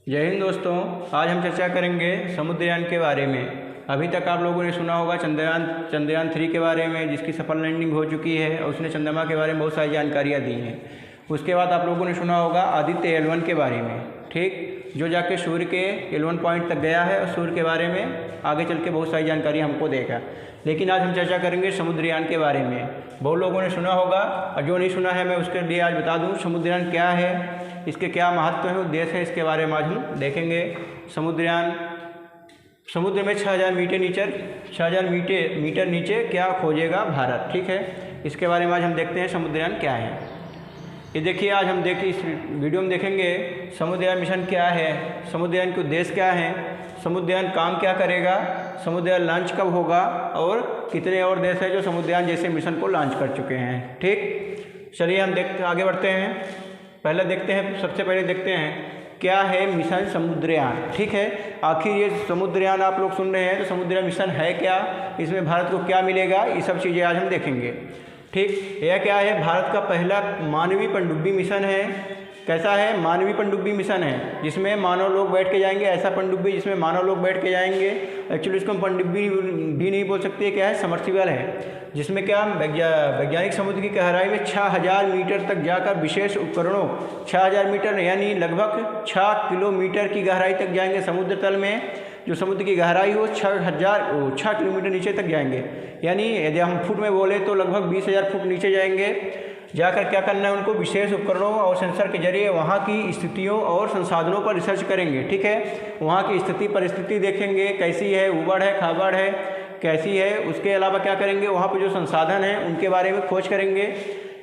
जय हिंद दोस्तों। आज हम चर्चा करेंगे समुद्रयान के बारे में। अभी तक आप लोगों ने सुना होगा चंद्रयान 3 के बारे में, जिसकी सफल लैंडिंग हो चुकी है और उसने चंद्रमा के बारे में बहुत सारी जानकारियाँ दी हैं। उसके बाद आप लोगों ने सुना होगा आदित्य L1 के बारे में, ठीक, जो जाके सूर्य के L1 पॉइंट तक गया है और सूर्य के बारे में आगे चल के बहुत सारी जानकारी हमको देगा। लेकिन आज हम चर्चा करेंगे समुद्रयान के बारे में। बहुत लोगों ने सुना होगा और जो नहीं सुना है मैं उसके लिए आज बता दूं समुद्रयान क्या है, इसके क्या महत्व है, उद्देश्य है, इसके बारे में आज हम देखेंगे। समुद्रयान समुद्र में 6000 मीटर नीचे क्या खोजेगा भारत, ठीक है। इसके बारे में आज हम देखते हैं समुद्रयान क्या है। ये देखिए, आज हम इस वीडियो में देखेंगे समुद्रयान मिशन क्या है, समुद्रयान के उद्देश्य क्या है, समुद्रयान काम क्या करेगा, समुद्रयान लॉन्च कब होगा और कितने और देश हैं जो समुद्रयान जैसे मिशन को लॉन्च कर चुके हैं, ठीक। चलिए हम आगे बढ़ते हैं। सबसे पहले देखते हैं क्या है मिशन समुद्रयान, ठीक है। आखिर ये समुद्रयान आप लोग सुन रहे हैं तो समुद्रयान मिशन है क्या, इसमें भारत को क्या मिलेगा, ये सब चीज़ें आज हम देखेंगे, ठीक। यह क्या है, भारत का पहला मानवीय पनडुब्बी मिशन है। कैसा है, मानवीय पनडुब्बी मिशन है जिसमें मानव लोग बैठ के जाएंगे। ऐसा पनडुब्बी जिसमें मानव लोग बैठ के जाएंगे। एक्चुअली इसको हम पनडुब्बी भी नहीं बोल सकते, क्या है, समर्सिबल है, जिसमें क्या वैज्ञानिक समुद्र की गहराई में 6000 मीटर तक जाकर विशेष उपकरणों 6000 मीटर यानी लगभग 6 किलोमीटर की गहराई तक जाएंगे समुद्र तल में। जो समुद्र की गहराई हो 6 किलोमीटर नीचे तक जाएंगे, यानी यदि हम फुट में बोले तो लगभग 20,000 फुट नीचे जाएंगे। जाकर क्या करना है, उनको विशेष उपकरणों और सेंसर के जरिए वहाँ की स्थितियों और संसाधनों पर रिसर्च करेंगे, ठीक है। वहाँ की स्थिति परिस्थिति देखेंगे, कैसी है, उबड़ है, खाबड़ है, कैसी है। उसके अलावा क्या करेंगे, वहाँ पर जो संसाधन हैं उनके बारे में खोज करेंगे।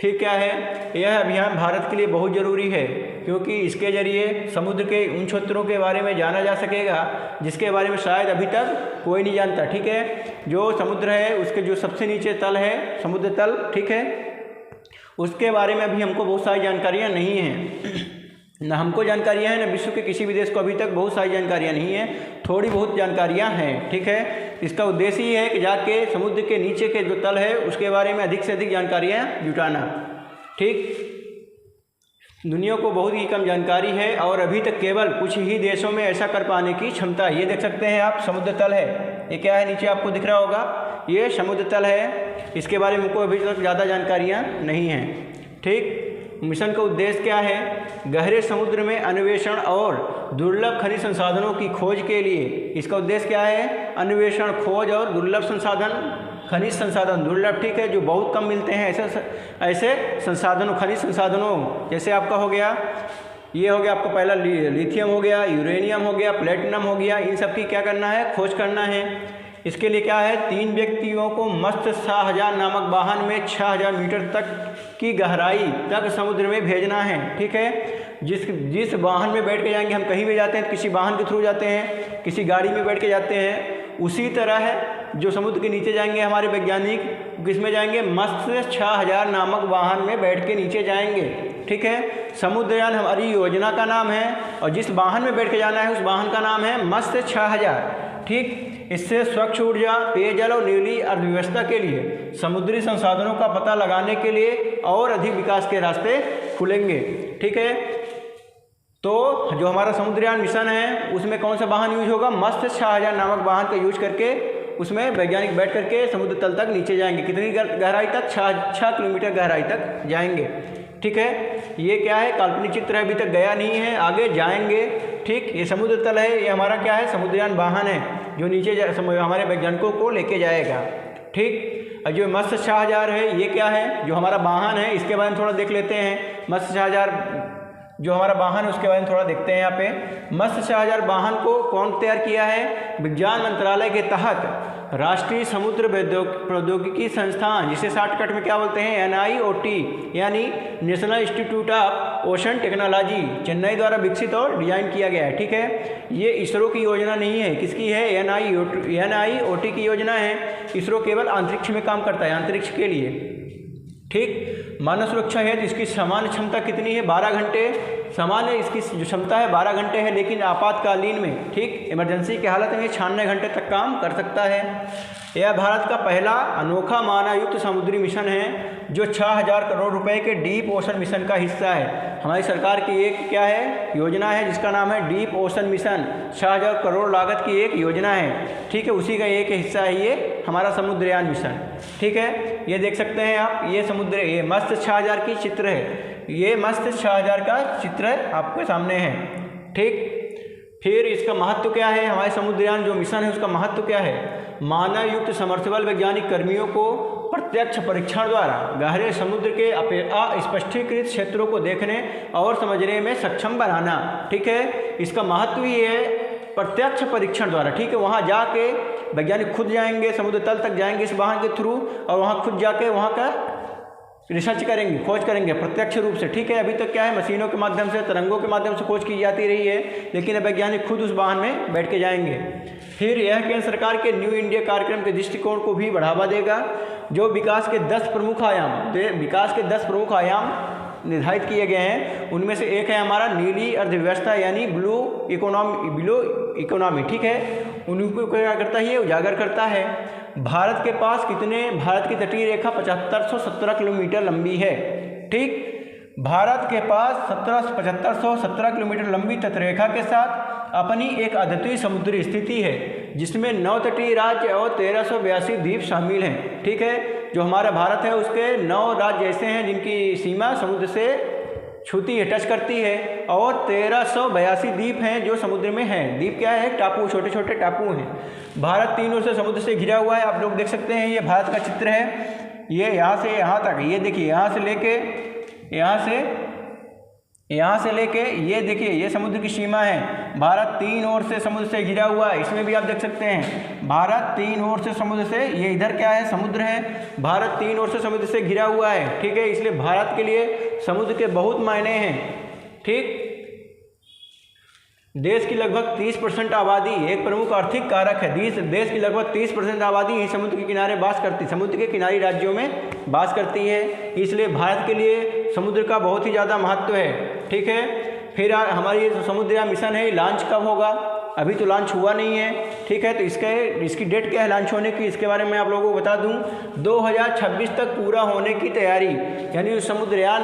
फिर क्या है, यह अभियान भारत के लिए बहुत ज़रूरी है क्योंकि इसके जरिए समुद्र के उन क्षेत्रों के बारे में जाना जा सकेगा जिसके बारे में शायद अभी तक कोई नहीं जानता, ठीक है। जो समुद्र है उसके जो सबसे नीचे तल है, समुद्र तल, ठीक है, उसके बारे में अभी हमको बहुत सारी जानकारियाँ नहीं हैं। न हमको जानकारियाँ हैं, न विश्व के किसी भी देश को अभी तक बहुत सारी जानकारियाँ नहीं हैं, थोड़ी बहुत जानकारियाँ हैं, ठीक है। इसका उद्देश्य ही है कि जाके समुद्र के नीचे के जो तल है उसके बारे में अधिक से अधिक जानकारियाँ जुटाना, ठीक। दुनिया को बहुत ही कम जानकारी है और अभी तक केवल कुछ ही देशों में ऐसा कर पाने की क्षमता है। ये देख सकते हैं आप, समुद्र तल है, ये क्या है, नीचे आपको दिख रहा होगा, ये समुद्र तल है। इसके बारे में हमको अभी तक ज़्यादा जानकारियाँ नहीं हैं, ठीक। मिशन का उद्देश्य क्या है, गहरे समुद्र में अन्वेषण और दुर्लभ खनिज संसाधनों की खोज के लिए। इसका उद्देश्य क्या है, अन्वेषण, खोज और दुर्लभ संसाधन, खनिज संसाधन दुर्लभ, ठीक है, जो बहुत कम मिलते हैं, ऐसे संसाधनों, खनिज संसाधनों, जैसे आपका हो गया, ये हो गया आपका पहला लिथियम हो गया, यूरेनियम हो गया, प्लेटिनम हो गया, इन सब की क्या करना है, खोज करना है। इसके लिए क्या है, 3 व्यक्तियों को मत्स्य 6000 नामक वाहन में 6000 मीटर तक की गहराई तक समुद्र में भेजना है, ठीक है। जिस वाहन में बैठ के जाएंगे, हम कहीं भी जाते हैं किसी वाहन के थ्रू जाते हैं, किसी गाड़ी में बैठ के जाते हैं, उसी तरह है जो समुद्र के नीचे जाएंगे हमारे वैज्ञानिक, किसमें जाएंगे, मत्स्य 6000 नामक वाहन में बैठ के नीचे जाएंगे, ठीक है। समुद्रयान हमारी योजना का नाम है और जिस वाहन में बैठ के जाना है उस वाहन का नाम है मत्स्य 6000, ठीक। इससे स्वच्छ ऊर्जा, पेयजल और नीली अर्थव्यवस्था के लिए, समुद्री संसाधनों का पता लगाने के लिए और अधिक विकास के रास्ते खुलेंगे, ठीक है। तो जो हमारा समुद्रयान मिशन है उसमें कौन सा वाहन यूज होगा, मत्स्य 6000 नामक वाहन का यूज करके उसमें वैज्ञानिक बैठ करके समुद्र तल तक नीचे जाएंगे। कितनी गहराई तक, 6 किलोमीटर गहराई तक जाएंगे, ठीक है। ये क्या है, काल्पनिक चित्र है, अभी तक गया नहीं है, आगे जाएंगे, ठीक। ये समुद्र तल है, ये हमारा क्या है, समुद्रयान वाहन है जो नीचे हमारे वैज्ञानिकों को लेके जाएगा, ठीक। और जो मत्स्य 6000 है, ये क्या है, जो हमारा वाहन है, इसके बारे में थोड़ा देख लेते हैं। मत्स्य 6000 जो हमारा वाहन है उसके बारे में थोड़ा देखते हैं। यहाँ पे मत्स्य 6000 वाहन को कौन तैयार किया है, विज्ञान मंत्रालय के तहत राष्ट्रीय समुद्र प्रौद्योगिकी संस्थान, जिसे शॉर्टकट में क्या बोलते हैं, NIOT, यानी national institute of ocean technology, Chennai द्वारा विकसित और डिजाइन किया गया है, ठीक है। ये इसरो की योजना नहीं है, किसकी है, NIOT की योजना है। इसरो केवल अंतरिक्ष में काम करता है, अंतरिक्ष के लिए, ठीक। मानव सुरक्षा है, इसकी सामान्य क्षमता कितनी है, 12 घंटे सामान्य इसकी जो क्षमता है 12 घंटे है, लेकिन आपातकालीन में, ठीक, इमरजेंसी की हालत में 96 घंटे तक काम कर सकता है। यह भारत का पहला अनोखा मानवयुक्त समुद्री मिशन है जो 6000 करोड़ रुपए के डीप ओशन मिशन का हिस्सा है। हमारी सरकार की एक क्या है योजना है जिसका नाम है डीप ओशन मिशन, 6000 करोड़ लागत की एक योजना है, ठीक है। उसी का एक हिस्सा है ये हमारा समुद्रयान मिशन, ठीक है। ये देख सकते हैं आप, ये मस्त 6000 की चित्र है, ये मस्त 6000 का चित्र आपके सामने है, ठीक। फिर इसका महत्व क्या है, हमारे समुद्रयान जो मिशन है उसका महत्व क्या है, मानव युक्त समर्सिबल वैज्ञानिक कर्मियों को प्रत्यक्ष परीक्षण द्वारा गहरे समुद्र के अस्पष्टीकृत क्षेत्रों को देखने और समझने में सक्षम बनाना, ठीक है। इसका महत्व ये है प्रत्यक्ष परीक्षण द्वारा, ठीक है। वहाँ जाके वैज्ञानिक खुद जाएंगे, समुद्र तल तक जाएंगे इस वाहन के थ्रू, और वहाँ खुद जाके वहाँ का रिसर्च करेंगे, खोज करेंगे प्रत्यक्ष रूप से, ठीक है। अभी तक क्या है मशीनों के माध्यम से, तरंगों के माध्यम से खोज की जाती रही है, लेकिन अब वैज्ञानिक खुद उस वाहन में बैठ के जाएंगे। फिर यह केंद्र सरकार के न्यू इंडिया कार्यक्रम के दृष्टिकोण को भी बढ़ावा देगा, जो विकास के 10 प्रमुख आयाम निर्धारित किए गए हैं। उनमें से एक है हमारा नीली अर्थव्यवस्था यानी ब्लू इकोनॉमी, ठीक है। उनको क्या करता है, ये उजागर करता है। भारत की तटीय रेखा 7517 किलोमीटर लंबी है, ठीक। भारत के पास 7517 किलोमीटर लंबी तटरेखा के साथ अपनी एक अद्वितीय समुद्री स्थिति है, जिसमें 9 तटीय राज्य और 1382 द्वीप शामिल हैं, ठीक है। जो हमारा भारत है उसके 9 राज्य ऐसे हैं जिनकी सीमा समुद्र से छूती है, टच करती है, और 1382 द्वीप हैं जो समुद्र में हैं। द्वीप क्या है, टापू, छोटे छोटे टापू हैं। भारत 3 ओर से समुद्र से घिरा हुआ है, आप लोग देख सकते हैं। ये भारत का चित्र है, ये यहाँ से यहाँ तक, ये देखिए यहाँ से लेके ये देखिए ये समुद्र की सीमा है। भारत 3 ओर से समुद्र से घिरा हुआ है, इसमें भी आप देख सकते हैं भारत 3 ओर से समुद्र से, ये इधर क्या है समुद्र है, भारत 3 ओर से समुद्र से घिरा हुआ है, ठीक है। इसलिए भारत के लिए समुद्र के बहुत मायने हैं, ठीक। देश की लगभग 30% आबादी एक प्रमुख आर्थिक कारक है। देश की लगभग 30% आबादी ही समुद्र के किनारे वास करती, समुद्र के किनारी राज्यों में वास करती है। इसलिए भारत के लिए समुद्र का बहुत ही ज़्यादा महत्व है, ठीक है। फिर हमारी ये समुद्रयान मिशन है, लॉन्च कब होगा, अभी तो लॉन्च हुआ नहीं है, ठीक है। तो इसकी डेट क्या है लॉन्च होने की, इसके बारे में आप लोगों को बता दूं। 2026 तक पूरा होने की तैयारी, यानी समुद्रयान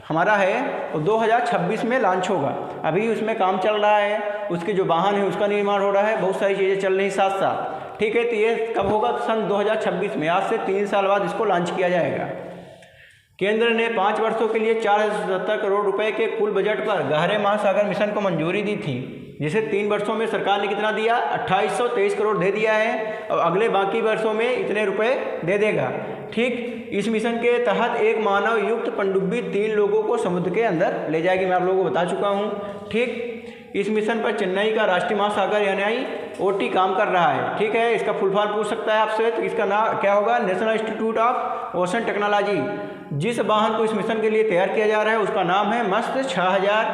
हमारा है वो 2026 में लॉन्च होगा। अभी उसमें काम चल रहा है, उसके जो वाहन है उसका निर्माण हो रहा है, बहुत सारी चीज़ें चल रही साथ साथ, ठीक है। तो ये कब होगा, सन 2026 में, आज से 3 साल बाद इसको लॉन्च किया जाएगा। केंद्र ने 5 वर्षों के लिए 4070 करोड़ रुपए के कुल बजट पर गहरे महासागर मिशन को मंजूरी दी थी, जिसे 3 वर्षों में सरकार ने कितना दिया, 2823 करोड़ दे दिया है, और अगले बाकी वर्षों में इतने रुपए दे देगा, ठीक। इस मिशन के तहत एक मानव युक्त पनडुब्बी 3 लोगों को समुद्र के अंदर ले जाएगी, मैं आप लोगों को बता चुका हूँ, ठीक। इस मिशन पर चेन्नई का राष्ट्रीय महासागर यानी OT काम कर रहा है, ठीक है। इसका फुल फॉर्म पूछ सकता है आपसे, तो इसका नाम क्या होगा, national institute of ocean technology. जिस वाहन को इस मिशन के लिए तैयार किया जा रहा है उसका नाम है मस्त 6000,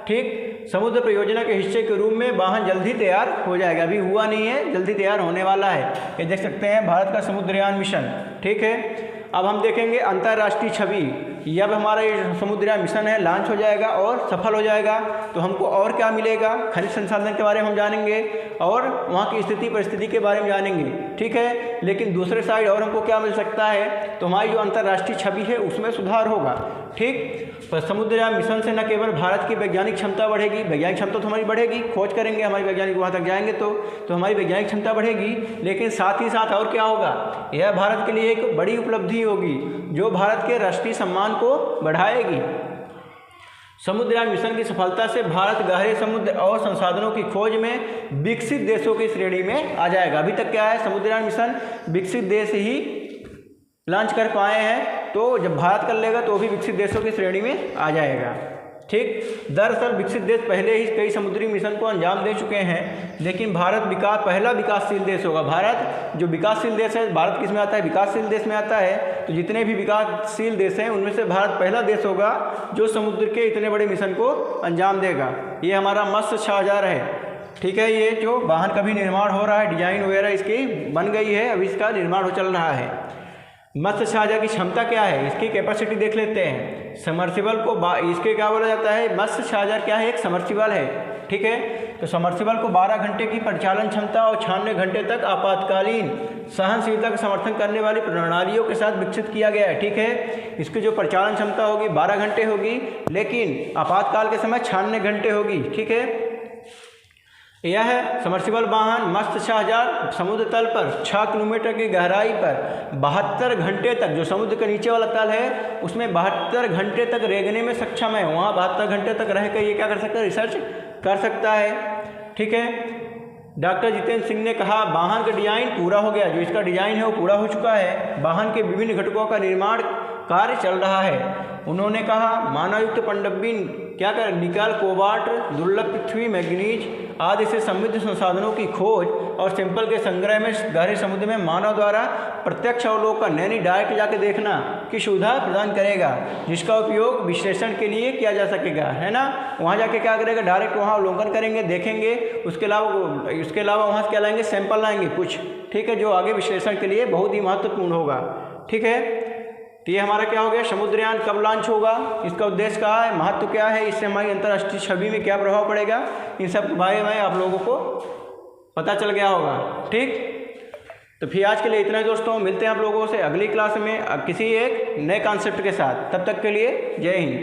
ठीक। समुद्र परियोजना के हिस्से के रूप में वाहन जल्द ही तैयार हो जाएगा, अभी हुआ नहीं है, जल्दी तैयार होने वाला है। ये देख सकते हैं भारत का समुद्रयान मिशन, ठीक है। अब हम देखेंगे अंतर्राष्ट्रीय छवि। जब हमारा ये समुद्रयान मिशन है लॉन्च हो जाएगा और सफल हो जाएगा तो हमको और क्या मिलेगा, खनिज संसाधन के बारे में हम जानेंगे और वहाँ की स्थिति परिस्थिति के बारे में जानेंगे, ठीक है। लेकिन दूसरे साइड और हमको क्या मिल सकता है, तो हमारी जो अंतर्राष्ट्रीय छवि है उसमें सुधार होगा, ठीक। पर समुद्रयान मिशन से न केवल भारत की वैज्ञानिक क्षमता बढ़ेगी, वैज्ञानिक क्षमता तो हमारी बढ़ेगी, खोज करेंगे हमारे वैज्ञानिक वहाँ तक जाएंगे तो हमारी वैज्ञानिक क्षमता बढ़ेगी, लेकिन साथ ही साथ और क्या होगा, यह भारत के लिए एक बड़ी उपलब्धि होगी जो भारत के राष्ट्रीय सम्मान को बढ़ाएगी। समुद्रयान मिशन की सफलता से भारत गहरे समुद्र और संसाधनों की खोज में विकसित देशों की श्रेणी में आ जाएगा। अभी तक क्या है, समुद्रयान मिशन विकसित देश ही लॉन्च कर पाए हैं, तो जब भारत कर लेगा तो भी विकसित देशों की श्रेणी में आ जाएगा, ठीक। दरअसल विकसित देश पहले ही कई समुद्री मिशन को अंजाम दे चुके हैं, लेकिन भारत पहला विकासशील देश होगा। भारत जो विकासशील देश है, भारत किस में आता है, विकासशील देश में आता है। तो जितने भी विकासशील देश हैं उनमें से भारत पहला देश होगा जो समुद्र के इतने बड़े मिशन को अंजाम देगा। ये हमारा मस्त 6000 है, ठीक है। ये जो वाहन का भी निर्माण हो रहा है, डिजाइन वगैरह इसकी बन गई है, अभी इसका निर्माण हो चल रहा है। मत्स्य जहाज की क्षमता क्या है, इसकी कैपेसिटी देख लेते हैं। समर्सिबल को इसके क्या बोला जाता है, मत्स्य जहाज क्या है, एक समर्सिबल है, ठीक है। तो समर्सिबल को 12 घंटे की परिचालन क्षमता और 96 घंटे तक आपातकालीन सहनशीलता का समर्थन करने वाली प्रणालियों के साथ विकसित किया गया है, ठीक है। इसकी जो परिचालन क्षमता होगी 12 घंटे होगी, लेकिन आपातकाल के समय 96 घंटे होगी, ठीक है। यह है समर्सिबल वाहन मत्स्य जहाज समुद्र तल पर 6 किलोमीटर की गहराई पर 72 घंटे तक, जो समुद्र के नीचे वाला तल है उसमें 72 घंटे तक रेंगने में सक्षम है। वहाँ 72 घंटे तक रह कर ये क्या कर सकता है, रिसर्च कर सकता है, ठीक है। डॉक्टर जितेंद्र सिंह ने कहा वाहन का डिजाइन पूरा हो गया, जो इसका डिजाइन है वो पूरा हो चुका है। वाहन के विभिन्न घटकों का निर्माण कार्य चल रहा है। उन्होंने कहा मानवयुक्त पनडुब्बी क्या कर निकल, कोबाल्ट, दुर्लभ पृथ्वी, मैग्नीज आदि से समृद्ध संसाधनों की खोज और सैंपल के संग्रह में गहरे समुद्र में मानव द्वारा प्रत्यक्ष अवलोकन यानी डायरेक्ट जाके देखना की सुविधा प्रदान करेगा, जिसका उपयोग विश्लेषण के लिए किया जा सकेगा, है ना। वहाँ जाके क्या करेगा, डायरेक्ट वहाँ अवलोकन करेंगे, देखेंगे, उसके अलावा वहाँ से क्या लाएंगे, सैंपल लाएंगे कुछ, ठीक है, जो आगे विश्लेषण के लिए बहुत ही महत्वपूर्ण होगा, ठीक है। तो ये हमारा क्या हो गया, समुद्रयान कब लॉन्च होगा, इसका उद्देश्य क्या है, महत्व क्या है, इससे हमारी अंतर्राष्ट्रीय छवि में क्या प्रभाव पड़ेगा, इन सब के बारे में आप लोगों को पता चल गया होगा, ठीक। तो फिर आज के लिए इतना ही दोस्तों, मिलते हैं आप लोगों से अगली क्लास में किसी एक नए कॉन्सेप्ट के साथ। तब तक के लिए जय हिंद।